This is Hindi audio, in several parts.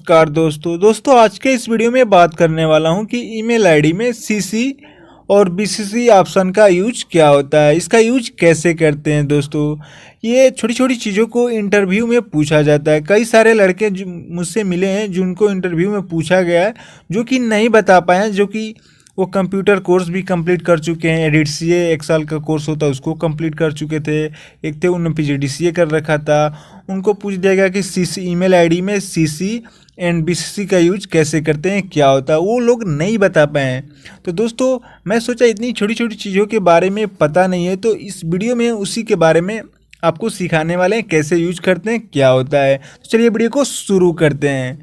नमस्कार दोस्तों आज के इस वीडियो में बात करने वाला हूं कि ईमेल आईडी में सीसी और बीसीसी ऑप्शन का यूज क्या होता है, इसका यूज कैसे करते हैं। दोस्तों ये छोटी छोटी चीज़ों को इंटरव्यू में पूछा जाता है। कई सारे लड़के मुझसे मिले हैं जिनको इंटरव्यू में पूछा गया है जो कि नहीं बता पाए हैं, जो कि वो कंप्यूटर कोर्स भी कंप्लीट कर चुके हैं। एडिट सीए 1 साल का कोर्स होता है उसको कंप्लीट कर चुके थे। एक थे उन्होंने पीजीडीसीए कर रखा था। उनको पूछ दिया गया कि सीसी ईमेल आईडी में सीसी एंड बीसीसी का यूज कैसे करते हैं, क्या होता है, वो लोग नहीं बता पाए हैं। तो दोस्तों मैं सोचा इतनी छोटी छोटी चीज़ों के बारे में पता नहीं है, तो इस वीडियो में उसी के बारे में आपको सिखाने वाले हैं, कैसे यूज करते हैं, क्या होता है। तो चलिए वीडियो को शुरू करते हैं।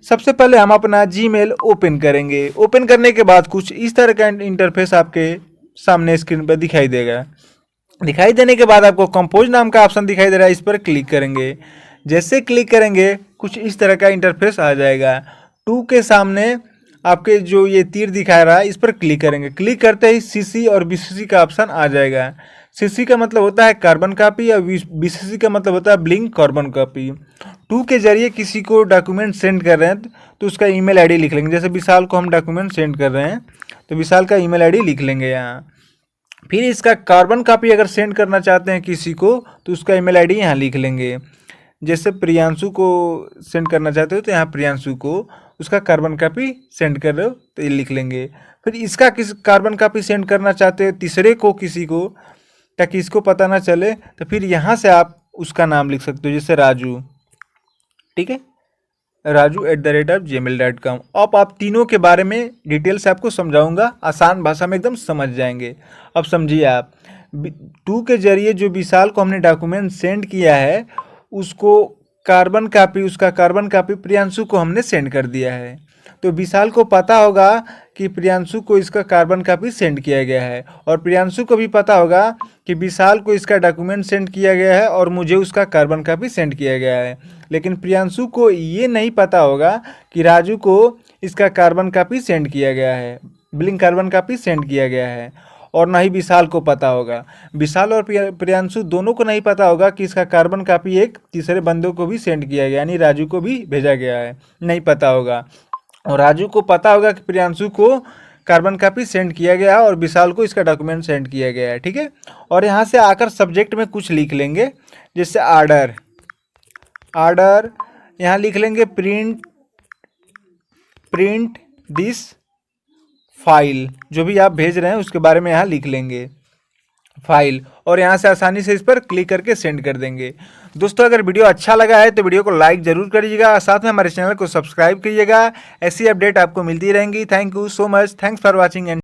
सबसे पहले हम अपना जीमेल ओपन करेंगे। ओपन करने के बाद कुछ इस तरह का इंटरफेस आपके सामने स्क्रीन पर दिखाई देगा। दिखाई देने के बाद आपको कंपोज नाम का ऑप्शन दिखाई दे रहा है, इस पर क्लिक करेंगे। जैसे क्लिक करेंगे कुछ इस तरह का इंटरफेस आ जाएगा। टू के सामने आपके जो ये तीर दिखा रहा है इस पर क्लिक करेंगे। क्लिक करते ही सीसी और बीसीसी का ऑप्शन आ जाएगा। सीसी का मतलब होता है कार्बन कॉपी और बीसीसी का मतलब होता है ब्लिंक कार्बन कॉपी। टू के जरिए किसी को डॉक्यूमेंट सेंड कर रहे हैं तो उसका ईमेल आईडी लिख लेंगे। जैसे विशाल को हम डॉक्यूमेंट सेंड कर रहे हैं तो विशाल का ईमेल आईडी लिख लेंगे यहाँ। फिर इसका कार्बन कॉपी अगर सेंड करना चाहते हैं किसी को तो उसका ईमेल आईडी यहाँ लिख लेंगे। जैसे प्रियांशु को सेंड करना चाहते हो तो यहाँ प्रियांशु को उसका कार्बन कॉपी सेंड कर रहे हो तो ये लिख लेंगे। फिर इसका किस कार्बन कॉपी सेंड करना चाहते हो तीसरे को किसी को, ताकि इसको पता ना चले, तो फिर यहाँ से आप उसका नाम लिख सकते हो। जैसे राजू, ठीक है, raju@gmail.com। अब आप तीनों के बारे में डिटेल से आपको समझाऊंगा, आसान भाषा में एकदम समझ जाएंगे। अब समझिए आप, टू के जरिए जो विशाल को हमने डॉक्यूमेंट सेंड किया है उसको उसका कार्बन कॉपी प्रियांशु को हमने सेंड कर दिया है। तो विशाल को पता होगा कि प्रियांशु को इसका कार्बन कॉपी सेंड किया गया है, और प्रियांशु को भी पता होगा कि विशाल को इसका डॉक्यूमेंट सेंड किया गया है और मुझे उसका कार्बन कॉपी सेंड किया गया है। लेकिन प्रियांशु को ये नहीं पता होगा कि राजू को इसका कार्बन कॉपी सेंड किया गया है, ब्लिंक कार्बन कॉपी सेंड किया गया है, और ना ही विशाल को पता होगा। विशाल और प्रियांशु दोनों को नहीं पता होगा कि इसका कार्बन कॉपी एक तीसरे बंदों को भी सेंड किया गया, यानी राजू को भी भेजा गया है, नहीं पता होगा। और राजू को पता होगा कि प्रियांशु को कार्बन कॉपी सेंड किया गया है और विशाल को इसका डॉक्यूमेंट सेंड किया गया है, ठीक है। और यहाँ से आकर सब्जेक्ट में कुछ लिख लेंगे, जैसे आर्डर यहाँ लिख लेंगे प्रिंट दिस फाइल। जो भी आप भेज रहे हैं उसके बारे में यहाँ लिख लेंगे फाइल, और यहाँ से आसानी से इस पर क्लिक करके सेंड कर देंगे। दोस्तों अगर वीडियो अच्छा लगा है तो वीडियो को लाइक जरूर करिएगा और साथ में हमारे चैनल को सब्सक्राइब करिएगा। ऐसी अपडेट आपको मिलती रहेंगी। Thank you so much, thanks for watching and